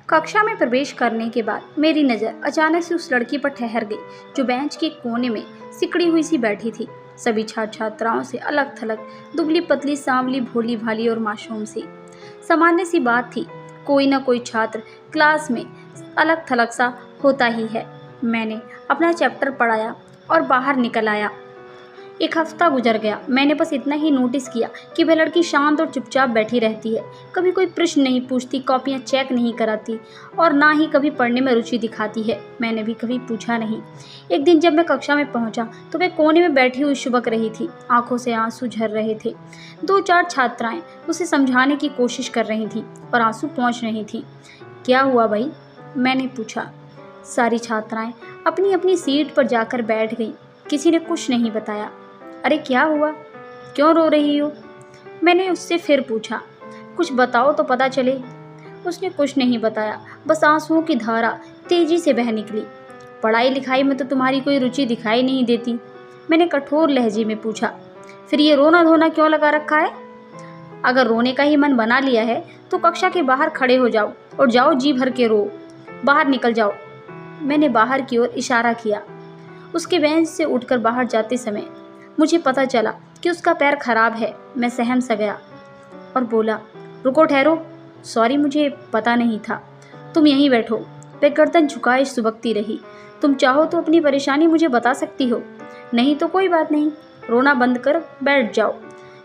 कक्षा में प्रवेश करने के बाद मेरी नज़र अचानक से उस लड़की पर ठहर गई जो बेंच के कोने में सिकड़ी हुई सी बैठी थी। सभी छात्र छात्राओं से अलग थलग, दुबली पतली, सांवली, भोली भाली और मासूम सी। सामान्य सी बात थी, कोई ना कोई छात्र क्लास में अलग थलग सा होता ही है। मैंने अपना चैप्टर पढ़ाया और बाहर निकल आया। एक हफ्ता गुजर गया। मैंने बस इतना ही नोटिस किया कि वह लड़की शांत और चुपचाप बैठी रहती है। कभी कोई प्रश्न नहीं पूछती, कॉपियाँ चेक नहीं कराती और ना ही कभी पढ़ने में रुचि दिखाती है। मैंने भी कभी पूछा नहीं। एक दिन जब मैं कक्षा में पहुंचा तो वह कोने में बैठी हुई शुबक रही थी। आंखों से आंसू झर रहे थे। 2-4 छात्राएं उसे समझाने की कोशिश कर रही थीं और आंसू पहुँच नहीं थी। क्या हुआ भाई? मैंने पूछा। सारी छात्राएं अपनी अपनी सीट पर जाकर बैठ गईं। किसी ने कुछ नहीं बताया। अरे क्या हुआ? क्यों रो रही हो? मैंने उससे फिर पूछा। कुछ बताओ तो पता चले। उसने कुछ नहीं बताया, बस आंसुओं की धारा तेजी से बह निकली। पढ़ाई लिखाई में तो तुम्हारी कोई रुचि दिखाई नहीं देती। मैंने कठोर लहजे में पूछा। फिर ये रोना धोना क्यों लगा रखा है? अगर रोने का ही मन बना लिया है तो कक्षा के बाहर खड़े हो जाओ और जाओ जी भर के रो। बाहर निकल जाओ। मैंने बाहर की ओर इशारा किया। उसके बेंच से उठकर बाहर जाते समय मुझे पता चला कि उसका पैर खराब है। मैं सहम सा गया और बोला, रुको, ठहरो। सॉरी, मुझे पता नहीं था। तुम यहीं बैठो। वह गर्दन झुकाए सुबकती रही। तुम चाहो तो अपनी परेशानी मुझे बता सकती हो, नहीं तो कोई बात नहीं, रोना बंद कर बैठ जाओ।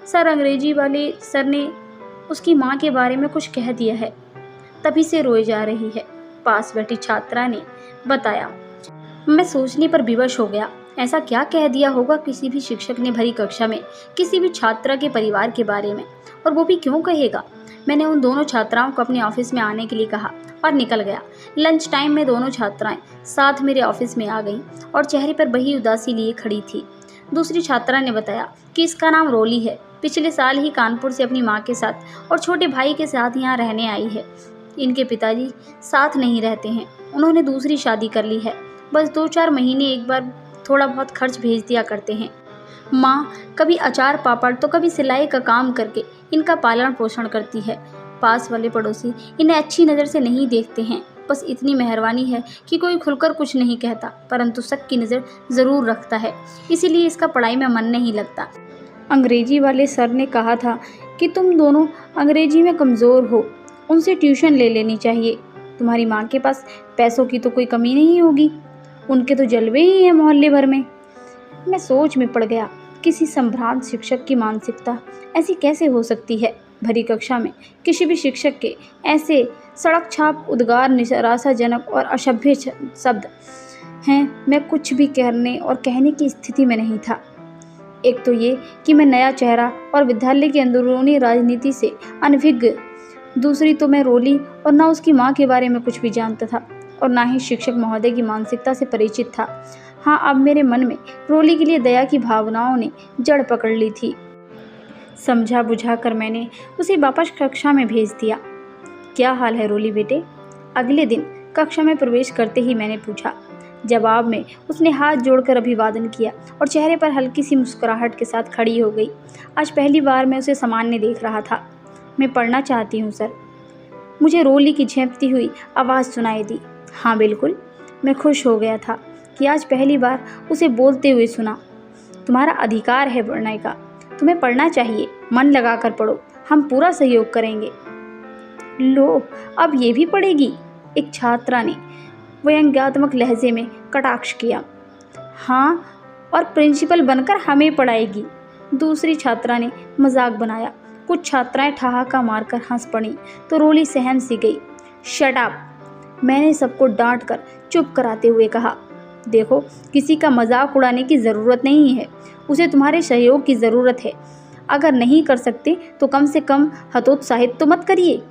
सर, अंग्रेजी वाले सर ने उसकी माँ के बारे में कुछ कह दिया है, तभी से रोए जा रही है, पास बैठी छात्रा ने बताया। मैं सोचने पर विवश हो गया। ऐसा क्या कह दिया होगा किसी भी शिक्षक ने भरी कक्षा में किसी भी छात्रा के परिवार के बारे में, और वो भी क्यों कहेगा? मैंने उन दोनों छात्राओं को अपने ऑफिस में आने के लिए कहा और निकल गया। लंच टाइम में दोनों छात्राएं साथ मेरे ऑफिस में आ गईं और चेहरे पर वही उदासी लिए खड़ी थी। दूसरी छात्रा ने बताया कि इसका नाम रोली है। पिछले साल ही कानपुर से अपनी माँ के साथ और छोटे भाई के साथ यहाँ रहने आई है। इनके पिताजी साथ नहीं रहते हैं, उन्होंने दूसरी शादी कर ली है। बस 2-4 महीने एक बार थोड़ा बहुत खर्च भेज दिया करते हैं। माँ कभी अचार पापड़ तो कभी सिलाई का काम करके इनका पालन पोषण करती है। पास वाले पड़ोसी इन्हें अच्छी नज़र से नहीं देखते हैं। बस इतनी मेहरबानी है कि कोई खुलकर कुछ नहीं कहता, परंतु शक की नज़र ज़रूर रखता है। इसीलिए इसका पढ़ाई में मन नहीं लगता। अंग्रेजी वाले सर ने कहा था कि तुम दोनों अंग्रेजी में कमज़ोर हो, उनसे ट्यूशन ले लेनी चाहिए। तुम्हारी माँ के पास पैसों की तो कोई कमी नहीं होगी, उनके तो जलवे ही हैं मोहल्ले भर में। मैं सोच में पड़ गया। किसी संभ्रांत शिक्षक की मानसिकता ऐसी कैसे हो सकती है? भरी कक्षा में किसी भी शिक्षक के ऐसे सड़क छाप उद्गार निराशाजनक और असभ्य शब्द हैं। मैं कुछ भी करने और कहने की स्थिति में नहीं था। एक तो ये कि मैं नया चेहरा और विद्यालय की अंदरूनी राजनीति से अनभिज्ञ। दूसरी तो मैं रोली और ना उसकी माँ के बारे में कुछ भी जानता था और ना ही शिक्षक महोदय की मानसिकता से परिचित था। हाँ, अब मेरे मन में रोली के लिए दया की भावनाओं ने जड़ पकड़ ली थी। समझा बुझा कर मैंने उसे वापस कक्षा में भेज दिया। क्या हाल है रोली बेटे? अगले दिन कक्षा में प्रवेश करते ही मैंने पूछा। जवाब में उसने हाथ जोड़कर अभिवादन किया और चेहरे पर हल्की सी मुस्कुराहट के साथ खड़ी हो गई। आज पहली बार मैं उसे सामान्य देख रहा था। मैं पढ़ना चाहती हूँ सर। मुझे रोली की झेंपती हुई आवाज़ सुनाई दी। हाँ बिल्कुल। मैं खुश हो गया था कि आज पहली बार उसे बोलते हुए सुना। तुम्हारा अधिकार है पढ़ने का, तुम्हें पढ़ना चाहिए, मन लगाकर पढ़ो, हम पूरा सहयोग करेंगे। लो, अब ये भी पढ़ेगी? एक छात्रा ने व्यंग्यात्मक लहजे में कटाक्ष किया। हाँ, और प्रिंसिपल बनकर हमें पढ़ाएगी, दूसरी छात्रा ने मजाक बनाया। कुछ छात्राएं ठहाका मारकर हंस पड़ी तो रोली सहम सी गई। शट अप, मैंने सबको डांट कर चुप कराते हुए कहा। देखो, किसी का मजाक उड़ाने की ज़रूरत नहीं है, उसे तुम्हारे सहयोग की ज़रूरत है। अगर नहीं कर सकते तो कम से कम हतोत्साहित तो मत करिए।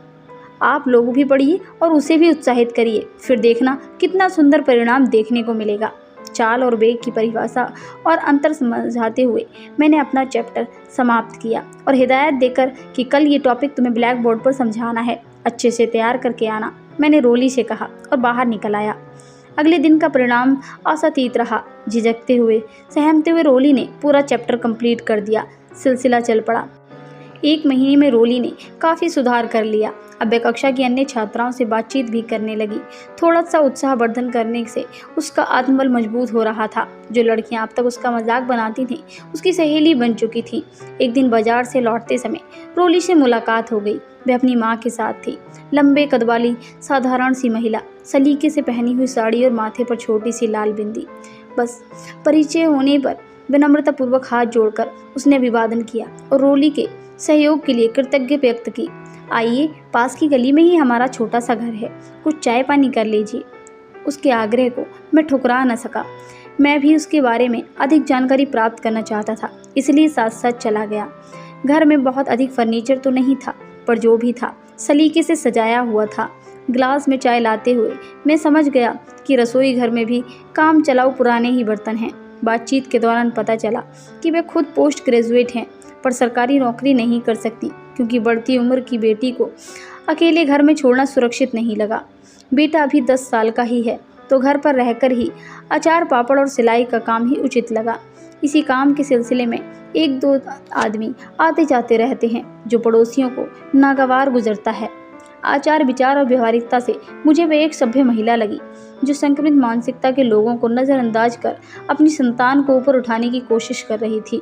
आप लोग भी पढ़िए और उसे भी उत्साहित करिए, फिर देखना कितना सुंदर परिणाम देखने को मिलेगा। चाल और वेग की परिभाषा और अंतर समझाते हुए मैंने अपना चैप्टर समाप्त किया और हिदायत देकर कि कल ये टॉपिक तुम्हें ब्लैक बोर्ड पर समझाना है, अच्छे से तैयार करके आना, मैंने रोली से कहा और बाहर निकल आया। अगले दिन का परिणाम असातीत रहा। झिझकते हुए सहमते हुए रोली ने पूरा चैप्टर कंप्लीट कर दिया। सिलसिला चल पड़ा। 1 महीने में रोली ने काफ़ी सुधार कर लिया। अब वह कक्षा की अन्य छात्राओं से बातचीत भी करने लगी। थोड़ा सा उत्साहवर्धन करने से उसका आत्मबल मजबूत हो रहा था। जो लड़कियां अब तक उसका मजाक बनाती थीं, उसकी सहेली बन चुकी थीं। एक दिन बाजार से लौटते समय रोली से मुलाकात हो गई। वह अपनी माँ के साथ थी। लंबे कद वाली साधारण सी महिला, सलीके से पहनी हुई साड़ी और माथे पर छोटी सी लाल बिंदी। बस परिचय होने पर विनम्रतापूर्वक हाथ जोड़कर उसने अभिवादन किया और रोली के सहयोग के लिए कृतज्ञ व्यक्त की। आइए, पास की गली में ही हमारा छोटा सा घर है, कुछ चाय पानी कर लीजिए। उसके आग्रह को मैं ठुकरा न सका। मैं भी उसके बारे में अधिक जानकारी प्राप्त करना चाहता था, इसलिए साथ साथ चला गया। घर में बहुत अधिक फर्नीचर तो नहीं था, पर जो भी था सलीके से सजाया हुआ था। गिलास में चाय लाते हुए मैं समझ गया कि रसोई घर में भी काम चलाऊ पुराने ही बर्तन हैं। बातचीत के दौरान पता चला कि वे खुद पोस्ट ग्रेजुएट हैं, पर सरकारी नौकरी नहीं कर सकती क्योंकि बढ़ती उम्र की बेटी को अकेले घर में छोड़ना सुरक्षित नहीं लगा। बेटा अभी 10 साल का ही है, तो घर पर रहकर ही अचार पापड़ और सिलाई का काम ही उचित लगा। इसी काम के सिलसिले में 1-2 आदमी आते जाते रहते हैं, जो पड़ोसियों को नागवार गुजरता है। आचार विचार और व्यवहारिकता से मुझे वह एक सभ्य महिला लगी, जो संक्रमित मानसिकता के लोगों को नज़रअंदाज कर अपनी संतान को ऊपर उठाने की कोशिश कर रही थी।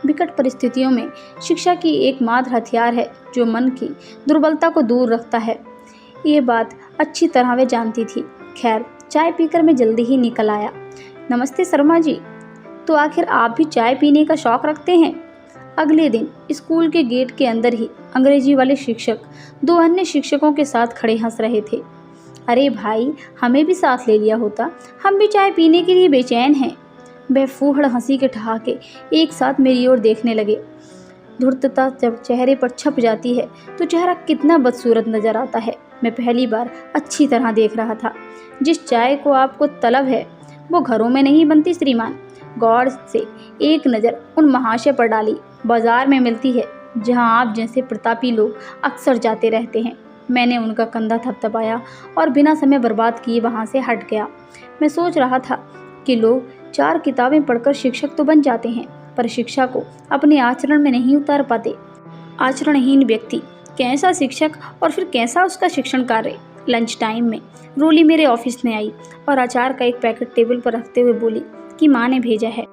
विकट परिस्थितियों में शिक्षा की एकमात्र हथियार है जो मन की दुर्बलता को दूर रखता है। ये बात अच्छी तरह वे जानती थी। खैर, चाय पीकर मैं जल्दी ही निकल आया। नमस्ते शर्मा जी, तो आखिर आप भी चाय पीने का शौक रखते हैं? अगले दिन स्कूल के गेट के अंदर ही अंग्रेजी वाले शिक्षक 2 अन्य शिक्षकों के साथ खड़े हंस रहे थे। अरे भाई, हमें भी साथ ले लिया होता, हम भी चाय पीने के लिए बेचैन हैं। वह फूहड़ हंसी के ठहाके एक साथ मेरी ओर देखने लगे। धूर्तता जब चेहरे पर छप जाती है तो चेहरा कितना बदसूरत नजर आता है। मैं पहली बार अच्छी तरह देख रहा था। जिस चाय को आपको तलब है वो घरों में नहीं बनती श्रीमान। गौर से एक नज़र उन महाशय पर डाली। बाजार में मिलती है, जहां आप जैसे प्रतापी लोग अक्सर जाते रहते हैं। मैंने उनका कंधा थपथपाया और बिना समय बर्बाद किए वहां से हट गया। मैं सोच रहा था कि लोग 4 किताबें पढ़कर शिक्षक तो बन जाते हैं, पर शिक्षा को अपने आचरण में नहीं उतार पाते। आचरणहीन व्यक्ति कैसा शिक्षक और फिर कैसा उसका शिक्षण कार्य। लंच टाइम में रोली मेरे ऑफिस में आई और अचार का एक पैकेट टेबल पर रखते हुए बोली कि माँ ने भेजा है।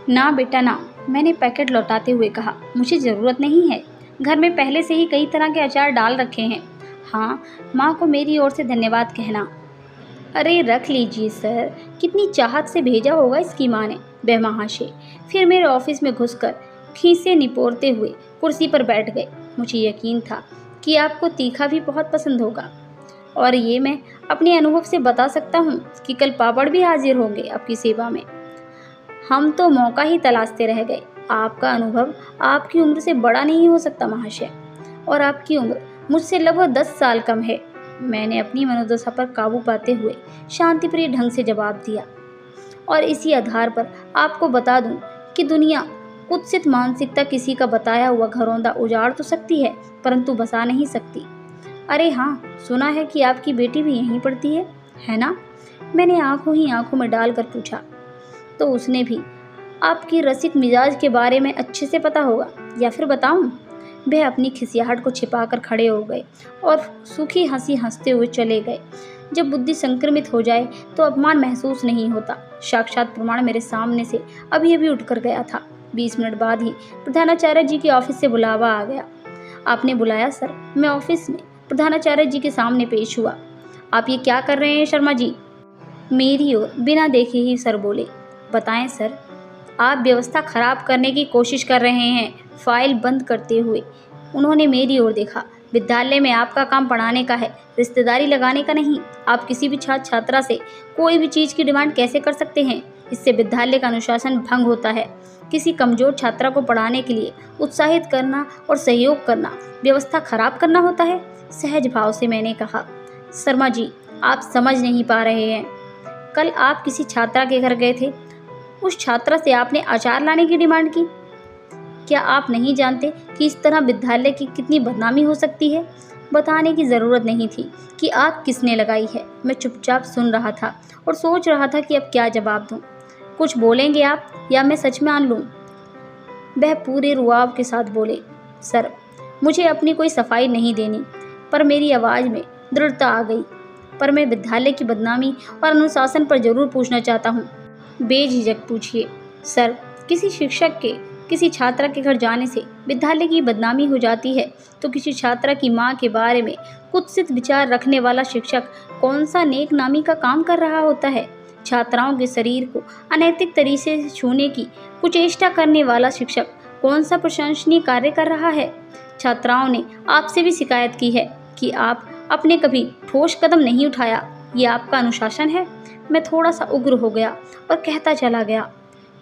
ना बेटा ना, मैंने पैकेट लौटाते हुए कहा, मुझे ज़रूरत नहीं है, घर में पहले से ही कई तरह के अचार डाल रखे हैं। हाँ, माँ को मेरी ओर से धन्यवाद कहना। अरे रख लीजिए सर, कितनी चाहत से भेजा होगा इसकी माँ ने। वह महाशय फिर मेरे ऑफिस में घुसकर खीसे निपोरते हुए कुर्सी पर बैठ गए। मुझे यकीन था कि आपको तीखा भी बहुत पसंद होगा, और ये मैं अपने अनुभव से बता सकता हूँ कि कल पापड़ भी हाजिर होंगे आपकी सेवा में। हम तो मौका ही तलाशते रह गए। आपका अनुभव आपकी उम्र से बड़ा नहीं हो सकता महाशय, और आपकी उम्र मुझसे लगभग 10 साल कम है। मैंने अपनी मनोदशा पर काबू पाते हुए शांतिप्रिय ढंग से जवाब दिया, और इसी आधार पर आपको बता दूं कि दुनिया कुत्सित मानसिकता किसी का बताया हुआ घरौंदा उजाड़ तो सकती है, परंतु बसा नहीं सकती। अरे हाँ, सुना है कि आपकी बेटी भी यहीं पढ़ती है ना? मैंने आंखों ही आंखों में डालकर पूछा। तो उसने भी आपकी रसिक मिजाज के बारे में अच्छे से पता होगा, या फिर बताऊं? वह अपनी खिसियाहट को छिपाकर खड़े हो गए और सूखी हंसी हंसते हुए चले गए। जब बुद्धि संक्रमित हो जाए तो अपमान महसूस नहीं होता। साक्षात प्रमाण मेरे सामने से अभी अभी उठकर गया था। 20 मिनट बाद ही प्रधानाचार्य जी के ऑफिस से बुलावा आ गया। आपने बुलाया सर? मैं ऑफिस में प्रधानाचार्य जी के सामने पेश हुआ। आप ये क्या कर रहे हैं शर्मा जी? मेरी ओर बिना देखे ही सर बोले। बताएं सर। आप व्यवस्था खराब करने की कोशिश कर रहे हैं। फाइल बंद करते हुए उन्होंने मेरी ओर देखा। विद्यालय में आपका काम पढ़ाने का है, रिश्तेदारी लगाने का नहीं। आप किसी भी छात्र छात्रा से कोई भी चीज़ की डिमांड कैसे कर सकते हैं? इससे विद्यालय का अनुशासन भंग होता है। किसी कमजोर छात्रा को पढ़ाने के लिए उत्साहित करना और सहयोग करना व्यवस्था खराब करना होता है। सहज भाव से मैंने कहा, शर्मा जी, आप समझ नहीं पा रहे हैं। कल आप किसी छात्रा के घर गए थे, उस छात्रा से आपने अचार लाने की डिमांड की। क्या आप नहीं जानते कि इस तरह विद्यालय की कितनी बदनामी हो सकती है? बताने की ज़रूरत नहीं थी कि आग किसने लगाई है। मैं चुपचाप सुन रहा था और सोच रहा था कि अब क्या जवाब दूं। कुछ बोलेंगे आप, या मैं सच मान लूं? वह पूरे रुआब के साथ बोले, सर, मुझे अपनी कोई सफाई नहीं देनी, पर मेरी आवाज़ में दृढ़ता आ गई। पर मैं विद्यालय की बदनामी और अनुशासन पर जरूर पूछना चाहता हूँ। बेझिझक पूछिए। सर, किसी शिक्षक के किसी छात्रा के घर जाने से विद्यालय की बदनामी हो जाती है, तो किसी छात्रा की मां के बारे में कुत्सित विचार रखने वाला शिक्षक कौन सा नेक नामी का काम कर रहा होता है? छात्राओं के शरीर को अनैतिक तरीके से छूने की कुचेष्टा करने वाला शिक्षक कौन सा प्रशंसनीय कार्य कर रहा है? छात्राओं ने आपसे भी शिकायत की है कि आपने कभी ठोस कदम नहीं उठाया। ये आपका अनुशासन है? मैं थोड़ा सा उग्र हो गया और कहता चला गया,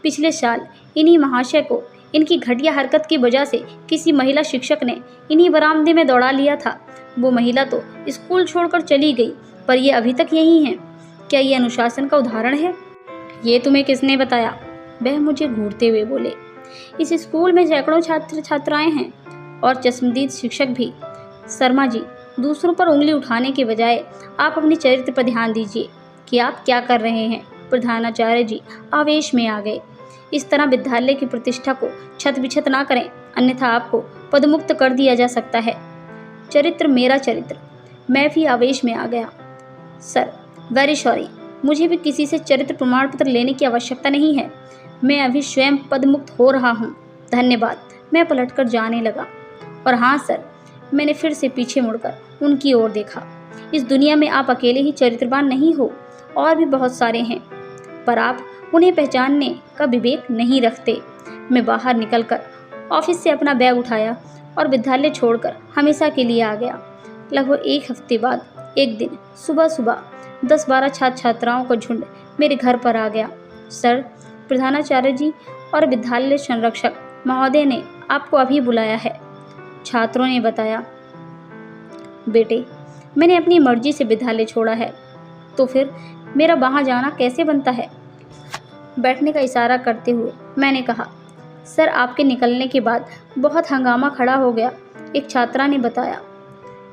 पिछले साल इन्हीं महाशय को इनकी घटिया हरकत की वजह से किसी महिला शिक्षक ने इन्हीं बरामदे में दौड़ा लिया था। वो महिला तो स्कूल छोड़कर चली गई, पर ये अभी तक यहीं है। क्या ये अनुशासन का उदाहरण है? ये तुम्हें किसने बताया? वह मुझे घूरते हुए बोले। इस स्कूल में सैकड़ों छात्र छात्राएं हैं और चश्मदीद शिक्षक भी। शर्मा जी, दूसरों पर उंगली उठाने के बजाय आप अपने चरित्र पर ध्यान दीजिए कि आप क्या कर रहे हैं। प्रधानाचार्य जी आवेश में आ गए। इस तरह विद्यालय की प्रतिष्ठा को छत बिछत ना करें, अन्यथा आपको पदमुक्त कर दिया जा सकता है। चरित्र मेरा चरित्र। मैं भी आवेश में आ गया। सर, वेरी सॉरी, मुझे भी किसी से चरित्र प्रमाण पत्र लेने की आवश्यकता नहीं है। मैं अभी स्वयं पदमुक्त हो रहा हूँ। धन्यवाद। मैं पलटकर जाने लगा। और हाँ सर, मैंने फिर से पीछे मुड़कर उनकी ओर देखा। इस दुनिया में आप अकेले ही चरित्रवान नहीं हो, और भी बहुत सारे हैं, पर आप उन्हें पहचानने का विवेक नहीं रखते। मैं बाहर निकलकर ऑफिस से अपना बैग उठाया और विद्यालय छोड़कर हमेशा के लिए आ गया। लगभग एक हफ्ते बाद एक दिन सुबह सुबह 10-12 छात्र छात्राओं का झुंड मेरे घर पर आ गया। सर, प्रधानाचार्य जी और विद्यालय संरक्षक महोदय ने आपको अभी बुलाया है, छात्रों ने बताया। बेटे, मैंने अपनी मर्जी से विद्यालय छोड़ा है, तो फिर मेरा वहाँ जाना कैसे बनता है? बैठने का इशारा करते हुए मैंने कहा। सर, आपके निकलने के बाद बहुत हंगामा खड़ा हो गया, एक छात्रा ने बताया।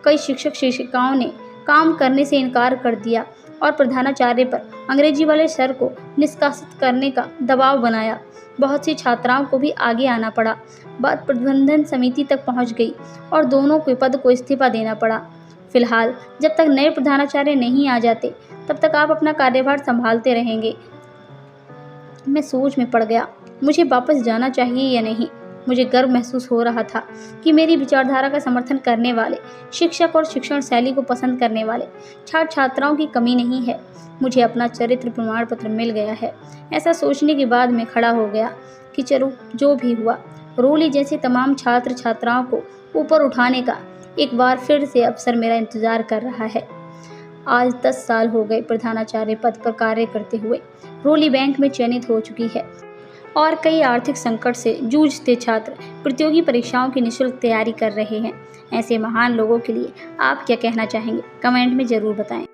कई शिक्षक शिक्षिकाओं ने काम करने से इनकार कर दिया और प्रधानाचार्य पर अंग्रेजी वाले सर को निष्कासित करने का दबाव बनाया। बहुत सी छात्राओं को भी आगे आना पड़ा। बात प्रबंधन समिति तक पहुंच गई और दोनों के पद को इस्तीफा देना पड़ा। फिलहाल जब तक नए प्रधानाचार्य नहीं आ जाते, तब तक आप अपना कार्यभार संभालते रहेंगे। मैं सोच में पड़ गया, मुझे वापस जाना चाहिए या नहीं। मुझे गर्व महसूस हो रहा था कि मेरी विचारधारा का समर्थन करने वाले शिक्षक और शिक्षण शैली को पसंद करने वाले छात्र छात्राओं की कमी नहीं है। मुझे अपना चरित्र प्रमाण पत्र मिल गया है। ऐसा सोचने के बाद मैं खड़ा हो गया कि चलो जो भी हुआ, रोली जैसे तमाम छात्र छात्राओं को ऊपर उठाने का एक बार फिर से अवसर मेरा इंतजार कर रहा है। आज 10 साल हो गए प्रधानाचार्य पद पर कार्य करते हुए। रोली बैंक में चयनित हो चुकी है और कई आर्थिक संकट से जूझते छात्र प्रतियोगी परीक्षाओं की निःशुल्क तैयारी कर रहे हैं। ऐसे महान लोगों के लिए आप क्या कहना चाहेंगे? कमेंट में ज़रूर बताएं।